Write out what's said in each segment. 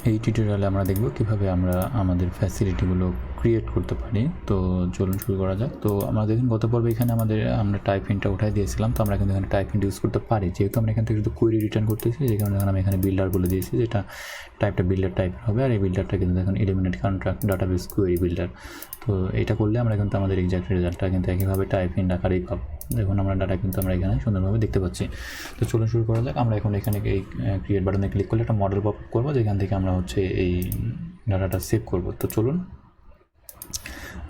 এই টিউটোরিয়ালে আমরা দেখব কিভাবে আমরা আমাদের ফ্যাসিলিটিগুলো ক্রিয়েট করতে পারি। তো চলুন শুরু করা যাক। তো আমরা দেখুন গত পর্বে এখানে আমরা টাইপ ইনটা উঠাই দিয়েছিলাম। তো আমরা কিন্তু এখানে টাইপ ইন ইউজ করতে পারি, যেহেতু আমরা এখান থেকে শুধু কোয়েরি রিটার্ন করতেছি, যে কারণে আমি এখানে বিল্ডার বলে দিয়েছি, যেটা টাইপটা বিল্ডার টাইপ হবে। আর এই বিল্ডারটা কিন্তু দেখুন eliminate contract database query builder. তো এটা করলে আমরা কিন্তু আমাদের এক্সাক্ট রেজাল্টটা কিন্তু একইভাবে টাইপ ইন আকারেই পাবো। দেখুন আমরা ডাটা কিন্তু আমরা এখানে সুন্দরভাবে দেখতে পাচ্ছি। তো চলুন শুরু করা যাক। আমরা এখন এখানে এই ক্রিয়েট বাটনে ক্লিক করলে একটা মডেল পপ করবো, যেখান থেকে আমরা এই ডাটাটা সেভ করব। তো চলুন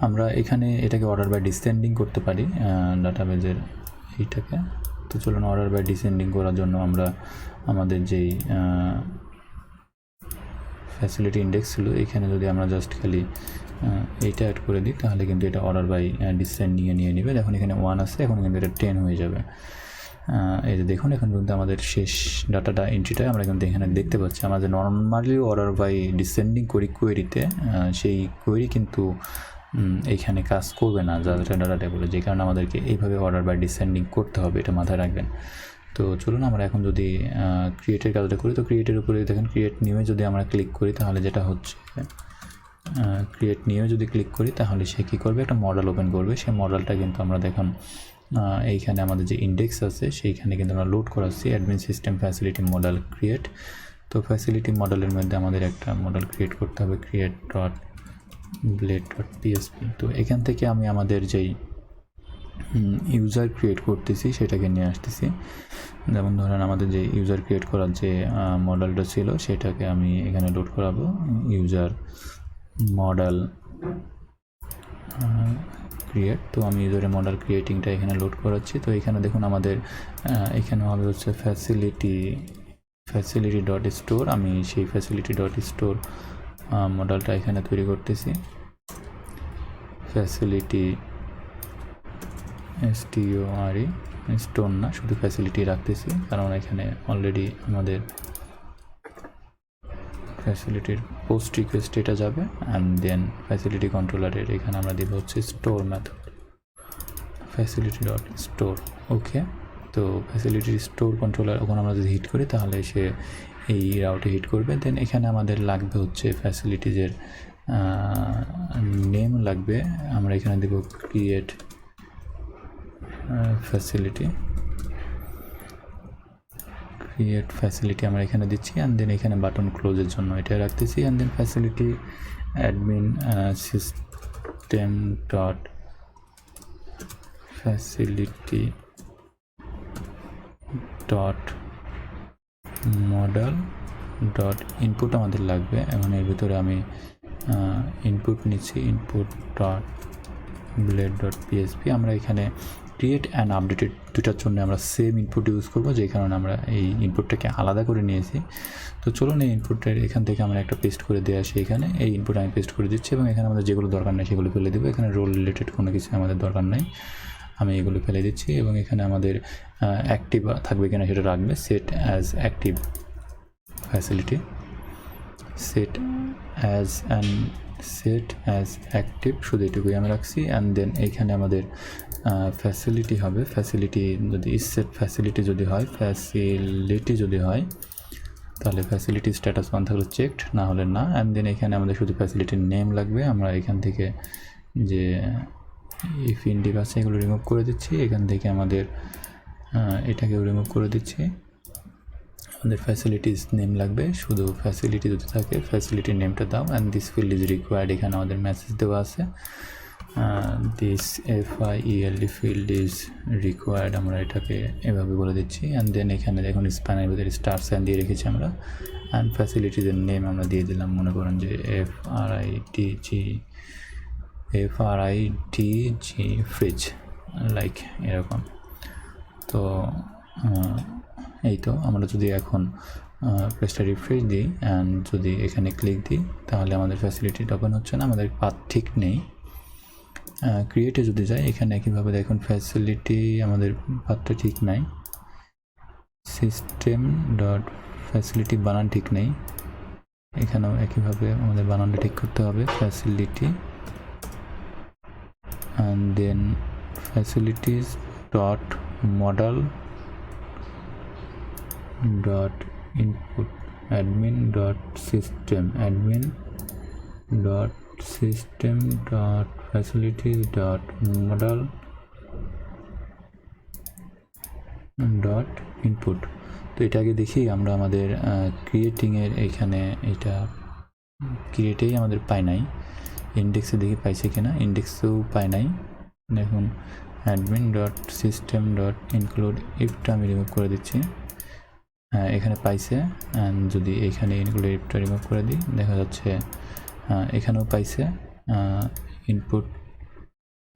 আমরা এখানে এটাকে অর্ডার বাই ডিসেন্ডিং করতে পারি ডাটাবেজের এইটাকে। তো চলুন অর্ডার বাই ডিসেন্ডিং করার জন্য আমরা আমাদের যেই ফ্যাসিলিটি ইন্ডেক্স ছিল এখানে যদি আমরা জাস্ট খালি এইটা অ্যাড করে দিই, তাহলে কিন্তু এটা অর্ডার বাই ডিসেন্ডিংয়ে নিয়ে নেবে। এখন এখানে 1 আছে, এখন কিন্তু এটা 10 হয়ে যাবে। এই যে দেখুন এখন কিন্তু আমাদের শেষ ডাটাটা এন্ট্রিটা আমরা কিন্তু এখানে দেখতে পাচ্ছি। আমরা যে নর্মালি অর্ডার বাই ডিসেন্ডিং করি কোয়েরিতে, সেই কোয়েরি কিন্তু এইখানে কাজ করবে না যাদের ডাটা টেবলে, যে কারণে আমাদেরকে এইভাবে অর্ডার বাই ডিসেন্ডিং করতে হবে, এটা মাথায় রাখবেন। তো চলুন আমরা এখন যদি ক্রিয়েটের কাজটা করি, তো ক্রিয়েটের উপরে দেখেন ক্রিয়েট নিউয়ে যদি আমরা ক্লিক করি, তাহলে যেটা হচ্ছে ক্রিয়েট নিউয়ে যদি ক্লিক করি, তাহলে সে কী করবে, একটা মডেল ওপেন করবে। সেই মডেলটা কিন্তু আমরা দেখুন এইখানে আমাদের যে ইন্ডেক্স আছে সেইখানে কিন্তু আমরা লোড করাচ্ছি admin system facility model create. তো ফ্যাসিলিটি মডেলের মধ্যে আমাদের একটা মডেল ক্রিয়েট করতে হবে, create dot blade dot PSP. তো এখান থেকে আমি আমাদের যেই ইউজার ক্রিয়েট করতেছি সেটাকে নিয়ে আসতেছি। যেমন ধরেন আমাদের যে ইউজার ক্রিয়েট করার যে মডেলটা ছিল সেটাকে আমি এখানে লোড করাবো, ইউজার মডেল ক্রিয়েট। তো আমি ইউজারের মডেল ক্রিয়েটিংটা এখানে লোড করাচ্ছি। তো এখানে দেখুন আমাদের এখানে হবে হচ্ছে ফ্যাসিলিটি ডট স্টোর। আমি সেই ফ্যাসিলিটি ডট স্টোর মডেলটা এখানে তৈরি করতেছি। ফ্যাসিলিটি স্টোর না, শুধু ফ্যাসিলিটি রাখতেছি, কারণ এখানে অলরেডি আমাদের ফ্যাসিলিটির পোস্ট রিকোয়েস্ট এটা যাবে। অ্যান্ড দেন ফ্যাসিলিটি কন্ট্রোলারের এখানে আমরা দেবো হচ্ছে store method, facility dot store. Okay, তো ফ্যাসিলিটির স্টোর কন্ট্রোলার ওখানে আমরা যদি হিট করি, তাহলে সে এই রাউটে হিট করবে। দেন এখানে আমাদের লাগবে হচ্ছে ফ্যাসিলিটিজের নেম লাগবে। আমরা এখানে দেবো ক্রিয়েট ফ্যাসিলিটি আমরা এখানে দিচ্ছি। অ্যান্ড দেন এখানে বাটন ক্লোজের জন্য এটা রাখতেছি। And then facility admin system dot facility dot model dot input আমাদের লাগবে। এখন এর ভিতরে আমি ইনপুট নিচ্ছি, input dot blade dot PSP. আমরা এখানে ক্রিয়েট অ্যান্ড আপডেটেড দুটার জন্য আমরা সেম ইনপুট ইউজ করবো, যে কারণে আমরা এই ইনপুটটাকে আলাদা করে নিয়েছি। তো চলুন এই ইনপুটের এখান থেকে আমরা একটা পেস্ট করে দিয়ে আসি। এখানে এই ইনপুট আমি পেস্ট করে দিচ্ছি, এবং এখানে আমাদের যেগুলো দরকার নেই সেগুলো ফেলে দেবো। এখানে রোল রিলেটেড কোনো কিছু আমাদের দরকার নেই, আমি এগুলো ফেলে দিচ্ছি। এবং এখানে আমাদের অ্যাক্টিভ থাকবে কিনা সেটা রাখবে, set as active facility, set as active, শুধু এটুকুই আমি রাখছি। অ্যান্ড দেন এইখানে আমাদের ফ্যাসিলিটি হবে, ফ্যাসিলিটি যদি সেট ফ্যাসিলিটি যদি হয় তাহলে ফ্যাসিলিটি স্ট্যাটাস 1 থাকলে চেকড, না হলে না। অ্যান্ড দেন এখানে আমাদের শুধু ফ্যাসিলিটির নেম লাগবে। আমরা এখান থেকে যে ইফ ইন্ডিক আছে এগুলো রিমুভ করে দিচ্ছি। এখান থেকে আমাদের এটাকেও রিমুভ করে দিচ্ছি। আমাদের ফ্যাসিলিটিস নেম লাগবে, শুধু ফ্যাসিলিটি যদি থাকে ফ্যাসিলিটির নেমটা দাও। And this field is required, এখানে আমাদের মেসেজ দেওয়া আছে, this FIELD field is required, আমরা এটাকে এভাবে বলে দিচ্ছি। অ্যান্ড দেন এখানে দেখুন স্প্যানের ভিতরে স্টার সাইন দিয়ে রেখেছি আমরা। অ্যান্ড ফ্যাসিলিটিজের নেম আমরা দিয়ে দিলাম, মনে করেন যে FRIDG ফ্রিজ, লাইক এরকম। তো এই তো আমরা যদি এখন পেজটা রিফ্রেশ দিই অ্যান্ড যদি এখানে ক্লিক দিই, তাহলে আমাদের ফ্যাসিলিটিটা ওপেন হচ্ছে না, আমাদের পাথ ঠিক নেই। ক্রিয়েটে যদি যাই, এখানে একইভাবে দেখুন ফ্যাসিলিটি আমাদের পাথটা ঠিক নাই, সিস্টেম ডট ফ্যাসিলিটি বানান ঠিক নেই, এখানেও একইভাবে আমাদের বানানটা ঠিক করতে হবে, facility and then facilities dot model dot input admin.system.facilities.model.input। তো এটা আগে দেখি আমরা আমাদের ক্রিয়েটিংয়ের এইখানে এটা ক্রিয়েটেই আমাদের পাই নাই, ইন্ডেক্সে দেখি পাইছে কিনা, ইন্ডেক্সেও পাই নাই। দেখুন admin.system.include ইফটা আমি রিমুভ করে দিচ্ছি, এখানে পাইছে। অ্যান্ড যদি এখানে ইনক্লুড ইফটা রিমুভ করে দিই দেখা যাচ্ছে এখানেও পাইছে ইনপুট,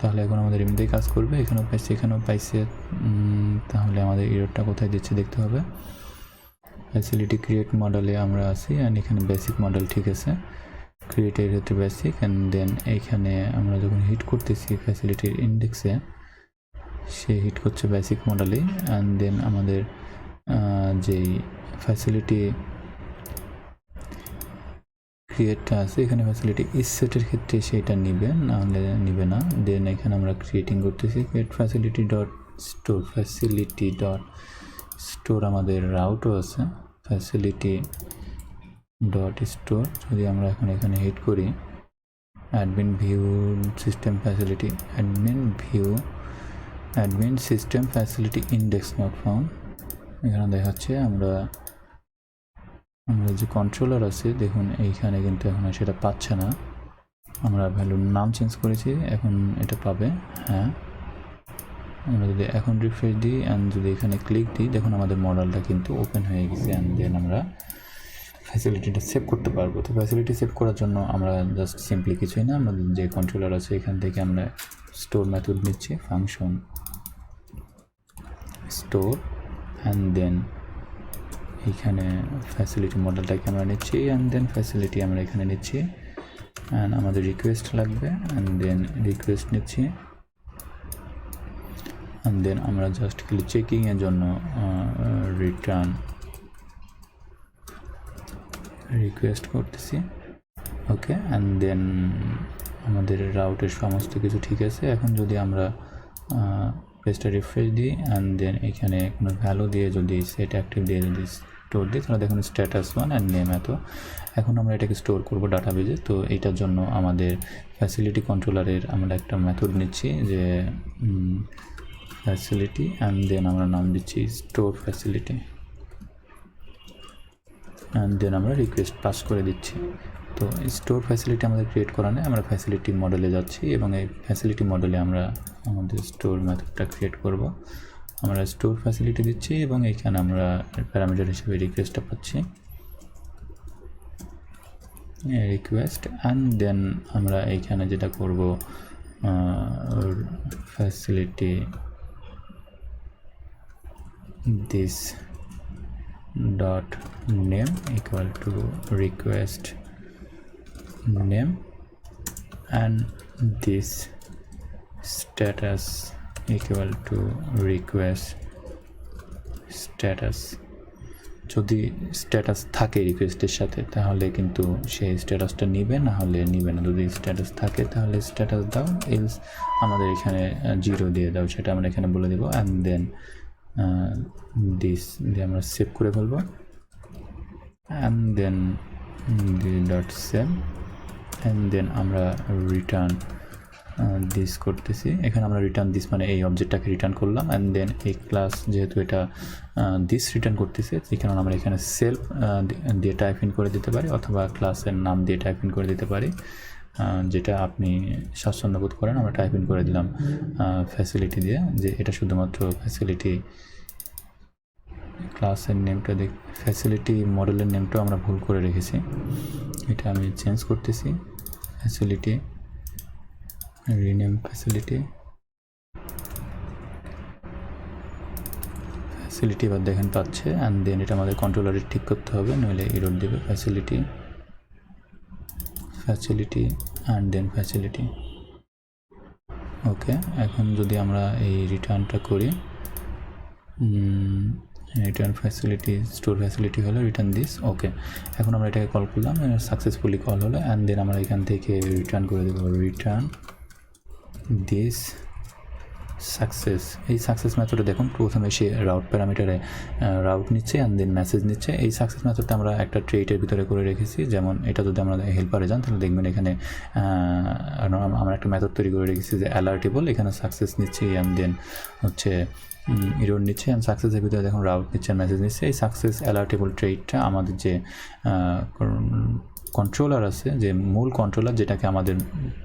তাহলে এখন আমাদের এমনিতেই কাজ করবে। এখানেও পাইছে, এখানেও পাইছে, তাহলে আমাদের এররটা কোথায় দিচ্ছে দেখতে হবে। ফ্যাসিলিটি ক্রিয়েট মডেলে আমরা আছি, অ্যান্ড এখানে বেসিক মডেল ঠিক আছে, ক্রিয়েটের হচ্ছে বেসিক। অ্যান্ড দেন এইখানে আমরা যখন হিট করতেছি ফ্যাসিলিটির ইন্ডেক্সে, সে হিট করছে বেসিক মডেলেই। অ্যান্ড দেন আমাদের যেই ফ্যাসিলিটি ক্রিয়েটটা আছে এখানে ফ্যাসিলিটি সেটের ক্ষেত্রে সেটা নিবে, নাহলে নিবে না। দেন এখানে আমরা ক্রিয়েটিং করতেছি create facility dot store, facility dot store আমাদের রাউটও আছে, ফ্যাসিলিটি ডট স্টোর। যদি আমরা এখন এখানে হিট করি admin view system facility, admin system facility index not found, এখানে দেখাচ্ছে আমরা যে কন্ট্রোলার আছে দেখুন এইখানে কিন্তু এখন সেটা পাচ্ছে না। আমরা ভ্যালুর নাম চেঞ্জ করেছি, এখন এটা পাবে। হ্যাঁ, আমরা যদি এখন রিফ্রেশ দিই অ্যান্ড যদি এখানে ক্লিক দিই দেখুন আমাদের মডেলটা কিন্তু ওপেন হয়ে গেছে। অ্যান্ড দেন আমরা ফ্যাসিলিটিটা সেভ করতে পারবো। তো ফ্যাসিলিটি সেভ করার জন্য আমরা জাস্ট সিম্পলি কিছুই না, আমাদের যে কন্ট্রোলার আছে এখান থেকে আমরা স্টোর মেথড নিচ্ছি, ফাংশন স্টোর, অ্যান্ড দেন এখানে ফ্যাসিলিটি মডেলটাকে আমরা নিচ্ছি, অ্যান্ড দেন ফ্যাসিলিটি আমরা এখানে নিচ্ছি। অ্যান্ড আমাদের রিকোয়েস্ট লাগবে, অ্যান্ড দেন রিকোয়েস্ট নিচ্ছি। অ্যান্ড দেন আমরা জাস্ট খালি চেকিংয়ের জন্য রিটার্ন রিকোয়েস্ট করতেছি। ওকে, অ্যান্ড দেন আমাদের রাউটের সমস্ত কিছু ঠিক আছে। এখন যদি আমরা পেজটা রিফ্রেশ দিই অ্যান্ড দেন এখানে কোনো ভ্যালু দিয়ে যদি সেট অ্যাক্টিভ দিয়ে যদি স্টোর দিই তাহলে দেখুন স্ট্যাটাস 1 অ্যান্ড নেম এত। এখন আমরা এটাকে স্টোর করব ডাটাবেজে। তো এইটার জন্য আমাদের ফ্যাসিলিটি কন্ট্রোলারের আমরা একটা মেথড নিচ্ছি যে ফ্যাসিলিটি, অ্যান্ড দেন আমরা নাম দিচ্ছি স্টোর ফ্যাসিলিটি, অ্যান্ড দেন আমরা রিকোয়েস্ট পাস করে দিচ্ছি। তো স্টোর ফ্যাসিলিটি আমাদের ক্রিয়েট করা নেই, আমরা ফ্যাসিলিটি মডেলে যাচ্ছি এবং এই ফ্যাসিলিটি মডেলে আমরা আমাদের স্টোর মেথডটা ক্রিয়েট করব। আমরা স্টোর ফ্যাসিলিটি দিচ্ছি এবং এইখানে আমরা প্যারামিটার হিসেবে রিকোয়েস্টটা পাচ্ছি, রিকোয়েস্ট। অ্যান্ড দেন আমরা এইখানে যেটা করব facility this dot name equal to request name, and this status equal to request status। যদি স্ট্যাটাস থাকে রিকোয়েস্টের সাথে তাহলে কিন্তু সেই স্ট্যাটাসটা নিবে, না হলে নিবে না। যদি স্ট্যাটাস থাকে তাহলে স্ট্যাটাস দাও, এলস আমাদের এখানে 0 দিয়ে দাও, সেটা আমরা এখানে বলে দেবো। অ্যান্ড দেন দিস দিয়ে আমরা সেভ করে ফেলবো, and then dot save, and then আমরা রিটার্ন দিস করতেছি। এখানে আমরা রিটার্ন দিস মানে এই অবজেক্টটাকে রিটার্ন করলাম, অ্যান্ড দেন এই ক্লাস যেহেতু এটা দিস রিটার্ন করতেছে সেই কারণে আমরা এখানে সেলফ দিয়ে টাইপ ইন করে দিতে পারি, অথবা ক্লাসের নাম দিয়ে টাইপ ইন করে দিতে পারি, যেটা আপনি স্বাচ্ছন্দ্য বোধ করেন। আমরা টাইপ ইন করে দিলাম ফ্যাসিলিটি দিয়ে, যে এটা শুধুমাত্র ফ্যাসিলিটি ক্লাসের নেমটা ফ্যাসিলিটি মডেলের নেমটাও আমরা ভুল করে রেখেছি, এটা আমি চেঞ্জ করতেছি। ফ্যাসিলিটি রিনেম ফ্যাসিলিটি এবার দেখেন পাচ্ছে। অ্যান্ড দেন এটা আমাদের কন্ট্রোলারে ঠিক করতে হবে, নইলে এরর দেবে। Facility and then facility. Okay, এখন যদি আমরা এই রিটার্নটা করি, রিটার্ন ফ্যাসিলিটি স্টোর ফ্যাসিলিটি হলো রিটার্ন দিস। ওকে, এখন আমরা এটাকে কল করলাম, সাকসেসফুলি কল হলো। অ্যান্ড দেন আমরা এখান থেকে রিটার্ন করে দেবো রিটার্ন দিস সাকসেস, এই সাকসেস মেথডে দেখুন প্রথমে সে রাউট প্যারামিটারে রাউট নিচ্ছে অ্যান্ড দেন মেসেজ নিচ্ছে। এই সাকসেস মেথডটা আমরা একটা ট্রেটের ভিতরে করে রেখেছি, যেমন এটা যদি আমরা হেল্পারে যান তাহলে দেখবেন এখানে আমরা একটা মেথড তৈরি করে রেখেছি যে অ্যালার্টেবল, এখানে সাকসেস নিচ্ছে অ্যান্ড দেন হচ্ছে ইরোর নিচ্ছে অ্যান্ড সাকসেসের ভিতরে দেখুন রাউট নিচ্ছে মেসেজ নিচ্ছে। এই সাকসেস অ্যালার্টেবল ট্রেটটা আমাদের যে কন্ট্রোলার আছে, যে মূল কন্ট্রোলার যেটাকে আমাদের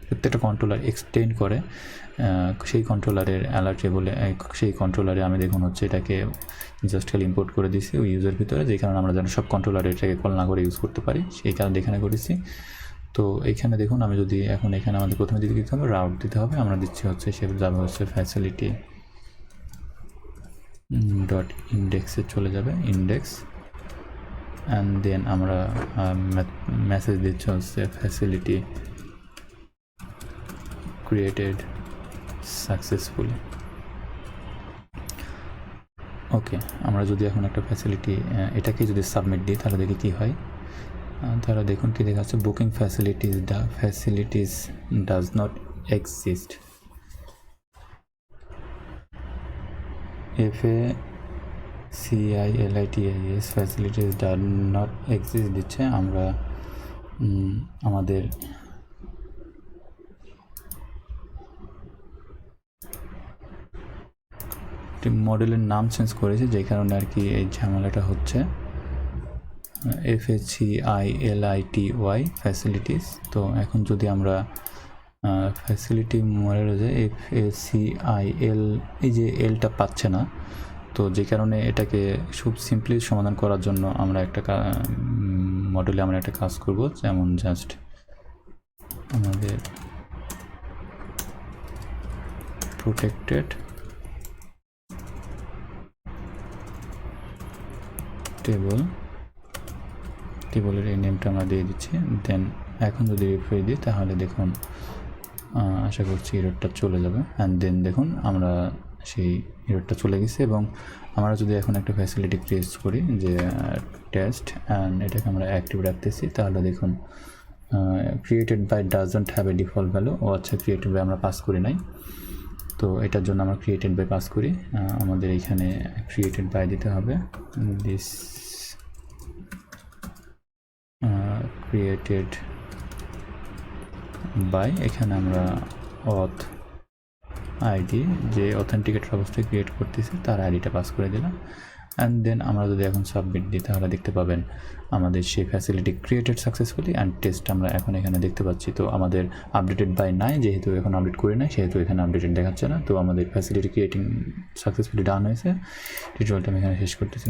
প্রত্যেকটা কন্ট্রোলার এক্সটেন্ড করে, সেই কন্ট্রোলারের অ্যালার্টেবলে সেই কন্ট্রোলারে আমি দেখুন হচ্ছে এটাকে জাস্ট খালি ইম্পোর্ট করে দিয়েছি ওই ইউজের ভিতরে, যে কারণে আমরা যেন সব কন্ট্রোলারে এটাকে কল না করে ইউজ করতে পারি সেই কারণে এখানে করেছি। তো এইখানে দেখুন আমি যদি এখন এখানে আমাদের প্রথমে দিতে হবে রাউট দিতে হবে, আমরা দিচ্ছি হচ্ছে সে যাবে হচ্ছে ফ্যাসিলিটি ডট ইন্ডেক্সে চলে যাবে ইন্ডেক্স, অ্যান্ড দেন আমরা মেসেজ দিচ্ছি হচ্ছে ফ্যাসিলিটি ক্রিয়েটেড সাকসেসফুলি। ওকে, আমরা যদি এখন একটা ফ্যাসিলিটি এটাকে যদি সাবমিট দিই তাহলে দেখি কী হয়। তাহলে দেখুন কি দেখা যাচ্ছে, booking facilities does not exist, FACILITIS facilities does not exist দিচ্ছে। আমরা আমাদের মডেলের নাম চেঞ্জ করেছি, যে কারণে আর কি এই ঝামেলাটা হচ্ছে। FACILITY facilities. তো এখন যদি আমরা ফ্যাসিলিটি মডেলে যে FACIL এই যে এলটা পাচ্ছে না, তো যে কারণে এটাকে খুব সিম্পলি সমাধান করার জন্য আমরা একটা মডেলে আমরা একটা কাজ করব, যেমন জাস্ট আমাদের প্রোটেক্টেড টেবলের এই নেমটা আমরা দিয়ে দিচ্ছি। দেন এখন যদি রিফ্রেশ দিই তাহলে দেখুন আশা করছি এররটা চলে যাবে, অ্যান্ড দেন দেখুন আমরা সেই এররটা চলে গেছে। এবং আমরা যদি এখন একটা ফ্যাসিলিটি ক্রিয়েট করি যে টেস্ট, অ্যান্ড এটাকে আমরা অ্যাক্টিভ রাখতেছি, তাহলে দেখুন created by doesn't have a default value. ও আচ্ছা, ক্রিয়েটেড বাই আমরা পাস করি নাই, তো এটার জন্য আমরা ক্রিয়েটেড বাই পাস করি। আমাদের এইখানে ক্রিয়েটেড বাই দিতে হবে, দিস ক্রিয়েটেড বাই, এখানে আমরা অথ আইডি যে অথেন্টিকেটের অবস্থায় ক্রিয়েট করতেছি তার আইডিটা পাস করে দিলাম। অ্যান্ড দেন আমরা যদি এখন সাবমিট দিই তাহলে দেখতে পাবেন আমাদের সেই facility created successfully and test আমরা এখন এখানে দেখতে পাচ্ছি। তো আমাদের আপডেটেড বাই নাই, যেহেতু এখন আপডেট করি নাই সেহেতু এখানে আপডেটেড দেখাচ্ছে না। তো আমাদের ফ্যাসিলিটি ক্রিয়েটিং সাকসেসফুলি ডান হয়েছে। টিউটোরিয়ালটা আমি এখানে শেষ করতেছি।